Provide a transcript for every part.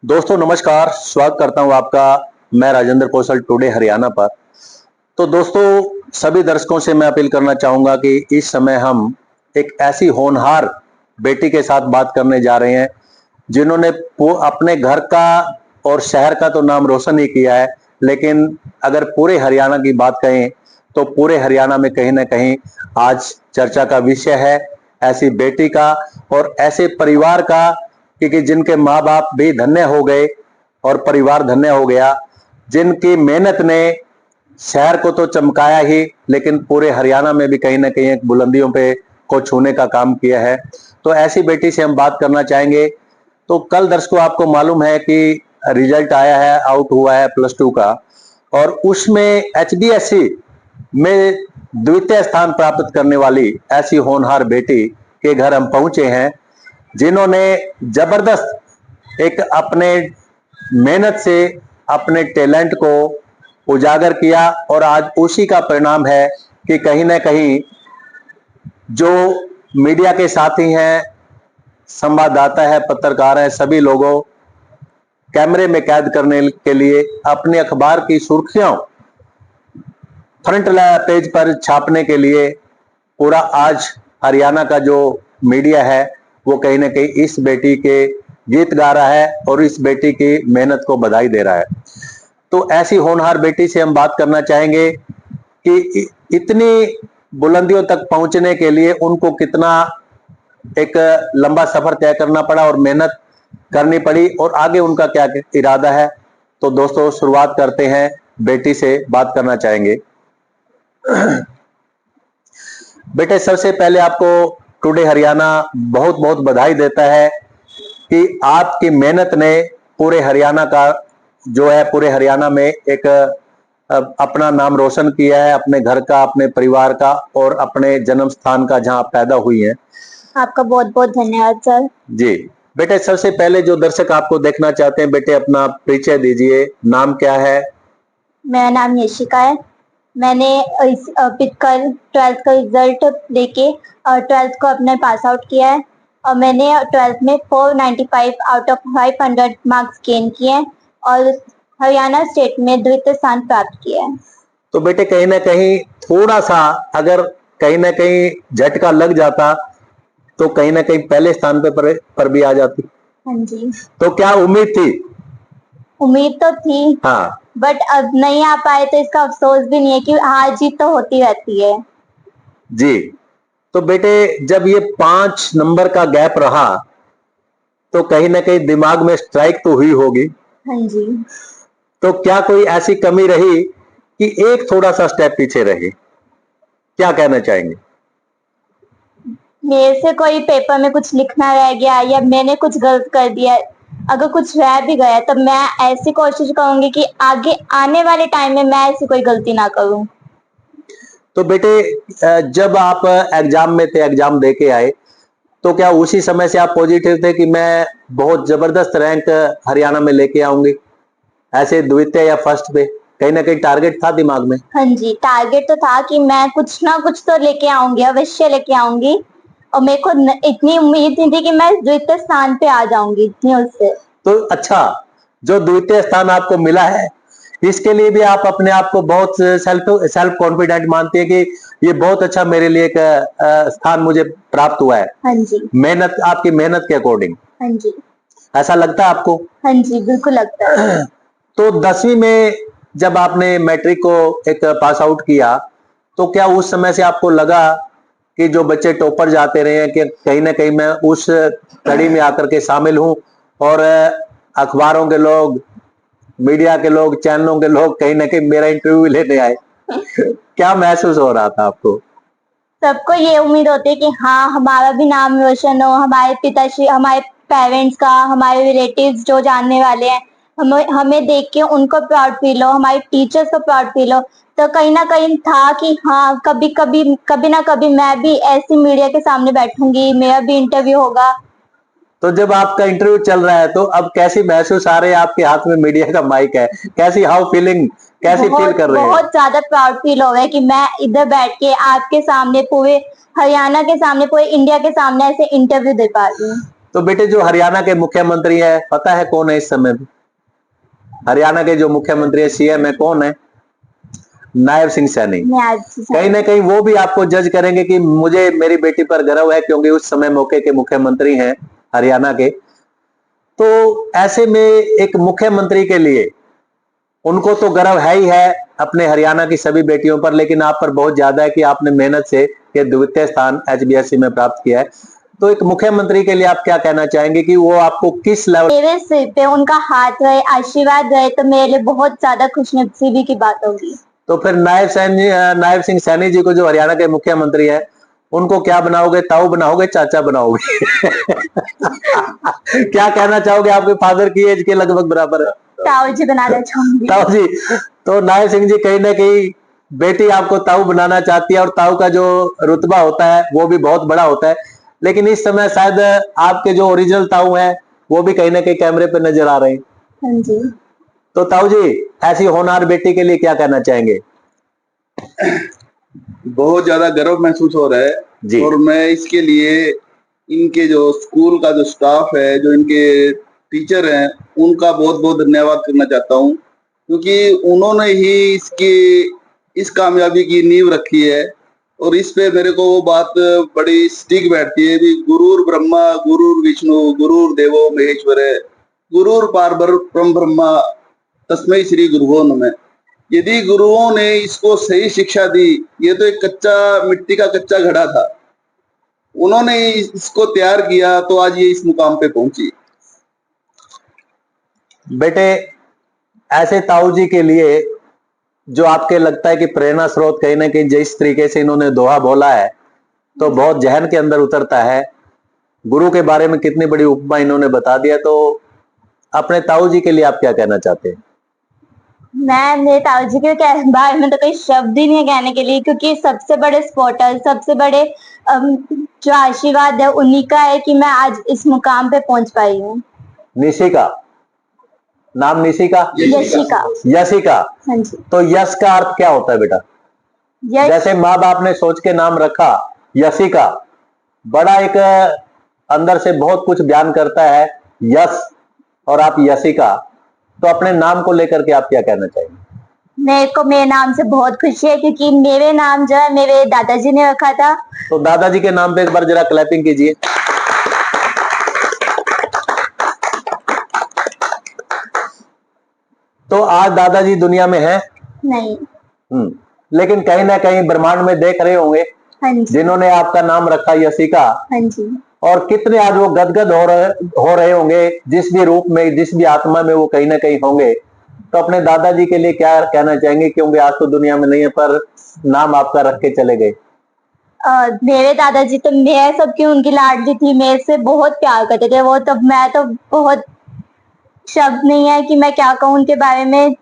दोस्तों नमस्कार, स्वागत करता हूं आपका। मैं राजेंद्र कौशल टुडे हरियाणा पर। तो दोस्तों, सभी दर्शकों से मैं अपील करना चाहूंगा कि इस समय हम एक ऐसी होनहार बेटी के साथ बात करने जा रहे हैं जिन्होंने अपने घर का और शहर का तो नाम रोशन ही किया है, लेकिन अगर पूरे हरियाणा की बात कहें तो पूरे हरियाणा में कहीं ना कहीं आज चर्चा का विषय है ऐसी बेटी का और ऐसे परिवार का, क्योंकि जिनके माँ बाप भी धन्य हो गए और परिवार धन्य हो गया, जिनकी मेहनत ने शहर को तो चमकाया ही, लेकिन पूरे हरियाणा में भी कहीं ना कहीं एक बुलंदियों पे को छूने का काम किया है। तो ऐसी बेटी से हम बात करना चाहेंगे। तो कल दर्शकों, आपको मालूम है कि रिजल्ट आया है, आउट हुआ है +2 का, और उसमें HBSC में द्वितीय स्थान प्राप्त करने वाली ऐसी होनहार बेटी के घर हम पहुंचे हैं, जिन्होंने जबरदस्त एक अपने मेहनत से अपने टैलेंट को उजागर किया और आज उसी का परिणाम है कि कहीं ना कहीं जो मीडिया के साथी हैं, संवाददाता है, पत्रकार है, सभी लोगों कैमरे में कैद करने के लिए अपने अखबार की सुर्खियों फ्रंट पेज पर छापने के लिए पूरा आज हरियाणा का जो मीडिया है वो कहीं ना कहीं इस बेटी के गीत गा रहा है और इस बेटी की मेहनत को बधाई दे रहा है। तो ऐसी होनहार बेटी से हम बात करना चाहेंगे कि इतनी बुलंदियों तक पहुंचने के लिए उनको कितना एक लंबा सफर तय करना पड़ा और मेहनत करनी पड़ी और आगे उनका क्या इरादा है। तो दोस्तों, शुरुआत करते हैं, बेटी से बात करना चाहेंगे। बेटे, सबसे पहले आपको टुडे हरियाणा बहुत बहुत बधाई देता है कि आपकी मेहनत ने पूरे हरियाणा का जो है, पूरे हरियाणा में एक अपना नाम रोशन किया है, अपने घर का, अपने परिवार का और अपने जन्म स्थान का जहां आप पैदा हुई हैं। आपका बहुत बहुत धन्यवाद सर। जी बेटे, सबसे पहले जो दर्शक आपको देखना चाहते हैं, बेटे अपना परिचय दीजिए। नाम क्या है? मेरा नाम यशिका है। मैंने इस कल 12th का रिजल्ट लेके 12th को अपने पास आउट किया है और मैंने 12th में 495 आउट ऑफ 500 मार्क्स गेन किए हैं और हरियाणा स्टेट में द्वितीय स्थान प्राप्त किया है। तो बेटे, कहीं ना कहीं थोड़ा सा अगर कहीं ना कहीं झटका लग जाता तो कहीं ना कहीं पहले स्थान पर भी आ जाती। हाँ जी। तो क्या उम्मीद थी? उम्मीद तो थी, हाँ, बट अब नहीं आ पाए तो इसका अफसोस भी नहीं है कि हार जीत तो होती रहती है। जी। तो बेटे, जब ये 5 नंबर का गैप रहा तो कहीं ना कहीं दिमाग में स्ट्राइक तो हुई होगी। हाँ जी। तो क्या कोई ऐसी कमी रही कि एक थोड़ा सा स्टेप पीछे रही? क्या कहना चाहेंगे? मेरे से कोई पेपर में कुछ लिखना रह गया या मैंने कुछ गलत कर दिया, अगर कुछ रह भी गया तो मैं ऐसी कोशिश करूंगी कि आगे आने वाले टाइम में मैं ऐसी कोई गलती ना करूं। तो बेटे, जब आप एग्जाम में थे, एग्जाम दे के आए, तो क्या उसी समय से आप पॉजिटिव थे कि मैं बहुत जबरदस्त रैंक हरियाणा में लेके आऊंगी, ऐसे द्वितीय या फर्स्ट पे? कहीं ना कहीं टारगेट था दिमाग में? हाँ जी, टारगेट तो था कि मैं कुछ ना कुछ तो लेके आऊंगी, अवश्य लेके आऊंगी और मेरे को इतनी उम्मीद नहीं थी कि मैं द्वितीय स्थान पे आ जाऊंगी इतनी उससे। तो अच्छा, जो द्वितीय स्थान आपको मिला है इसके लिए भी आप अपने आप को बहुत सेल्फ कॉन्फिडेंट मानती है कि ये बहुत अच्छा मेरे लिए एक स्थान मुझे प्राप्त हुआ है? हाँ जी। मेहनत, आपकी मेहनत के अकॉर्डिंग हाँ जी। ऐसा लगता है आपको? हाँ जी, बिल्कुल लगता है। तो 10वीं में जब आपने मैट्रिक को एक पास आउट किया, तो क्या उस समय से आपको लगा कि जो बच्चे टॉपर जाते रहे हैं कि कहीं ना कहीं मैं उस कड़ी में आकर के शामिल हूं और अखबारों के लोग, मीडिया के लोग, चैनलों के लोग कहीं ना कहीं मेरा इंटरव्यू लेने आए? क्या महसूस हो रहा था आपको? सबको ये उम्मीद होती है कि हाँ हमारा भी नाम रोशन हो, हमारे पिताश्री, हमारे पेरेंट्स का, हमारे रिलेटिव्स जो जानने वाले हैं, हमें हमें देख के उनको प्राउड फील हो, हमारे टीचर्स को प्राउड फील हो। तो कहीं ना कहीं था कि हाँ कभी ना कभी मैं भी ऐसी मीडिया के सामने बैठूंगी, मेरा भी इंटरव्यू होगा। तो जब आपका इंटरव्यू चल रहा है तो अब कैसी महसूस आ रही है? आपके हाथ में मीडिया का माइक है, कैसी हाउ फीलिंग, कैसी फील कर रहे हैं? बहुत ज्यादा प्राउड फील हो रहा है कि मैं इधर बैठ के आपके सामने, पूरे हरियाणा के सामने, पूरे इंडिया के सामने ऐसे इंटरव्यू दे पा रही हूँ। तो बेटे जो हरियाणा के मुख्यमंत्री है, पता है कौन है इस समय? हरियाणा के जो मुख्यमंत्री है, सीएम है, कौन है? नायब सिंह सैनी। कहीं ना कहीं वो भी आपको जज करेंगे कि मुझे मेरी बेटी पर गर्व है, क्योंकि उस समय मौके के मुख्यमंत्री हैं हरियाणा के। तो ऐसे में एक मुख्यमंत्री के लिए उनको तो गर्व है ही है अपने हरियाणा की सभी बेटियों पर, लेकिन आप पर बहुत ज्यादा है कि आपने मेहनत से ये द्वितीय स्थान एचबीएससी में प्राप्त किया है। तो एक मुख्यमंत्री के लिए आप क्या कहना चाहेंगे कि वो आपको किस लेवल? मेरे सिर पे उनका हाथ रहे, आशीर्वाद रहे, तो मेरे लिए बहुत ज्यादा खुशनसीबी की बात होगी। तो फिर नायब सिंह सैनी जी को, जो हरियाणा के मुख्यमंत्री है, उनको क्या बनाओगे? ताऊ बनाओगे, चाचा बनाओगे? क्या कहना चाहोगे? आपके फादर की एज के लगभग बराबर है। ताऊ जी बनाना चाहूंगी। ताऊ जी, तो नायब सिंह जी कहीं ना कहीं बेटी आपको ताऊ बनाना चाहती है, और ताऊ का जो रुतबा होता है वो भी बहुत बड़ा होता है। लेकिन इस समय शायद आपके जो ओरिजिनल ताऊ हैं वो भी कहीं ना कहीं कैमरे पे नजर आ रहे हैं। हाँ जी। तो ताऊ जी, ऐसी होनहार बेटी के लिए क्या कहना चाहेंगे? बहुत ज्यादा गर्व महसूस हो रहा है जी। और मैं इसके लिए इनके जो स्कूल का जो स्टाफ है, जो इनके टीचर हैं, उनका बहुत बहुत धन्यवाद करना चाहता हूँ, क्योंकि उन्होंने ही इस कामयाबी की नींव रखी है। और इस पे मेरे को वो बात बड़ी स्टिक बैठती है कि गुरुर ब्रह्मा गुरुर विष्णु गुरुर देवो महेश्वर, गुरुर परम ब्रह्मा तस्मै श्री गुरुवो नमः। यदि गुरुओं ने इसको सही शिक्षा दी, ये तो एक कच्चा मिट्टी का कच्चा घड़ा था, उन्होंने इसको तैयार किया तो आज ये इस मुकाम पे पहुंची। बेटे, ऐसे ताऊ जी के लिए जो आपके लगता है कि प्रेरणा स्रोत कहीं ना कहीं जिस तरीके से इन्होंने दोहा बोला है, तो बहुत जहन के अंदर उतरता है। गुरु के बारे में कितनी बड़ी उपमा इन्होंने बता दिया। तो अपने ताऊ जी के लिए आप क्या कहना चाहते हैं? मैं मेरे ताऊ जी के बारे में तो कोई शब्द ही नहीं है कहने के लिए, क्योंकि सबसे बड़े सपोर्टर, सबसे बड़े जो आशीर्वाद है उन्हीं का है कि मैं आज इस मुकाम पे पहुंच पाई हूँ। निशिका, नाम निशिका? यशिका। यशिका। हाँ जी। तो यश का अर्थ क्या होता है बेटा? जैसे माँ बाप ने सोच के नाम रखा यशिका, बड़ा एक अंदर से बहुत कुछ बयान करता है यश, और आप यशिका। तो अपने नाम को लेकर के आप क्या कहना चाहेंगे? मेरे को मेरे नाम से बहुत खुशी है, क्योंकि मेरे नाम जो है मेरे दादाजी ने रखा था। तो दादाजी के नाम पे एक बार जरा क्लैपिंग कीजिए। तो आज दादाजी दुनिया में है नहीं। लेकिन कहीं ना कहीं ब्रह्मांड में देख रहे होंगे। हाँ जी। जिन्होंने आपका नाम रखा यशिका। हाँ जी। और कितने आज वो गदगद हो रहे होंगे, जिस भी रूप में, जिस भी आत्मा में वो कहीं ना कहीं होंगे। तो अपने दादाजी के लिए क्या कहना चाहेंगे, क्योंकि आज तो दुनिया में नहीं है, पर नाम आपका रख के चले गए? मेरे दादाजी तो मैं सबकी उनकी लाडली थी, मेरे से बहुत प्यार करते थे वो। तो मैं तो बहुत शब्द नहीं है कि मैं क्या कहूँ उनके बारे में।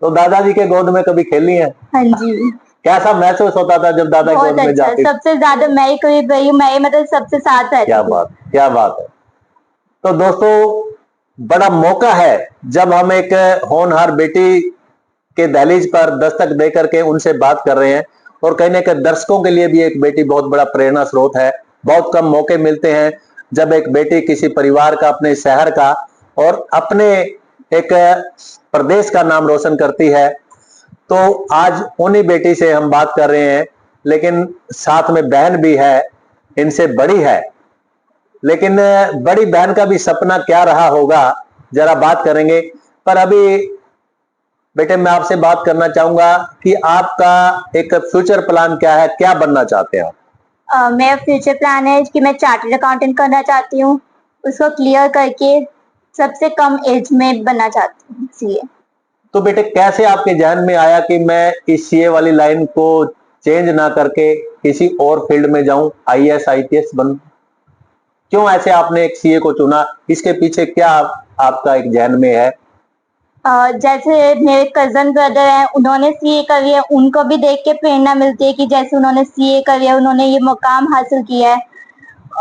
तो दादाजी के गोद में कभी खेली है? हाँ जी। कैसा महसूस होता था जब दादा बहुत गोद में अच्छा, जाती? सबसे ज्यादा मैं ही करीब रही हूँ, मैं ही मतलब सबसे साथ रहती क्या थी। बात, क्या बात है। तो दोस्तों, बड़ा मौका है जब हम एक होनहार बेटी के दहलीज पर दस्तक दे करके उनसे बात कर रहे हैं। और कहीं ना कहीं दर्शकों के लिए भी एक बेटी बहुत बड़ा प्रेरणा स्रोत है। बहुत कम मौके मिलते हैं जब एक बेटी किसी परिवार का, अपने शहर का और अपने एक प्रदेश का नाम रोशन करती है। तो आज उन्हीं बेटी से हम बात कर रहे हैं, लेकिन साथ में बहन भी है, इनसे बड़ी है। लेकिन बड़ी बहन का भी सपना क्या रहा होगा, जरा बात करेंगे। पर अभी बेटे, मैं आपसे बात करना चाहूंगा कि आपका एक फ्यूचर प्लान क्या है, क्या बनना चाहते हैं आप? मेरा फ्यूचर प्लान है कि मैं चार्टर्ड अकाउंटेंट करना चाहती हूँ, उसको क्लियर करके सबसे कम एज में बनना चाहती हूँ सीए। तो बेटे, कैसे आपके ध्यान में आया कि मैं इस सीए वाली लाइन को चेंज ना करके किसी और फील्ड में जाऊं, आईएएस आईपीएस बनूं? क्यों ऐसे आपने एक सीए को चुना? इसके पीछे क्या आपका एक ध्यान में है? जैसे मेरे कजन ब्रदर हैं, उन्होंने सीए करी है, उनको भी देख के प्रेरणा मिलती है कि जैसे उन्होंने सीए करी है, उन्होंने ये मुकाम हासिल किया है।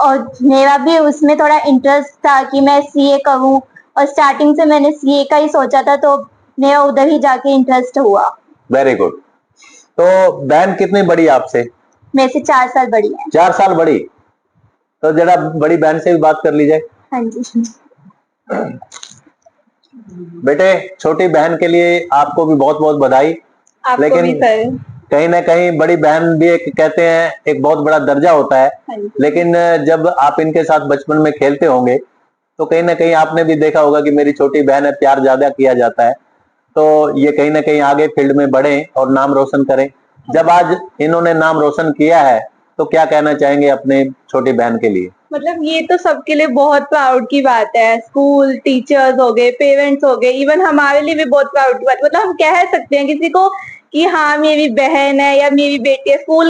और मेरा भी उसमें थोड़ा इंटरेस्ट था कि मैं सीए करूं, और स्टार्टिंग से मैंने सीए का ही सोचा था, तो मेरा उधर ही जाके इंटरेस्ट हुआ। Very good. तो बहन कितनी बड़ी आपसे? मेरे से 4 साल बड़ी है। 4 साल बड़ी। तो जरा बड़ी बहन से भी बात कर ली जाए। हाँ जी। बेटे, छोटी बहन के लिए आपको भी बहुत बहुत बधाई। आपको लेकिन भी सर। कहीं ना कहीं बड़ी बहन भी एक कहते हैं एक बहुत बड़ा दर्जा होता है। हाँ जी। लेकिन जब आप इनके साथ बचपन में खेलते होंगे तो कहीं ना कहीं आपने भी देखा होगा कि मेरी छोटी बहन है, प्यार ज्यादा किया जाता है। तो ये कहीं ना कहीं आगे फील्ड में बढ़े और नाम रोशन करें। जब आज इन्होंने नाम रोशन किया है तो क्या कहना चाहेंगे अपने छोटी बहन के लिए? मतलब ये तो सबके लिए बहुत प्राउड की बात है। स्कूल, टीचर्स हो गए, पेरेंट्स हो गए, इवन हमारे लिए भी बहुत प्राउड की बात। मतलब हम कह सकते हैं किसी को कि हाँ मेरी बहन है या मेरी बेटी है। स्कूल